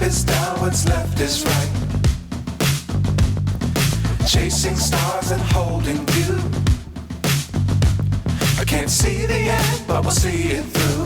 is down, what's left is right. Chasing stars and holding you. I can't see the end, but we'll see it through.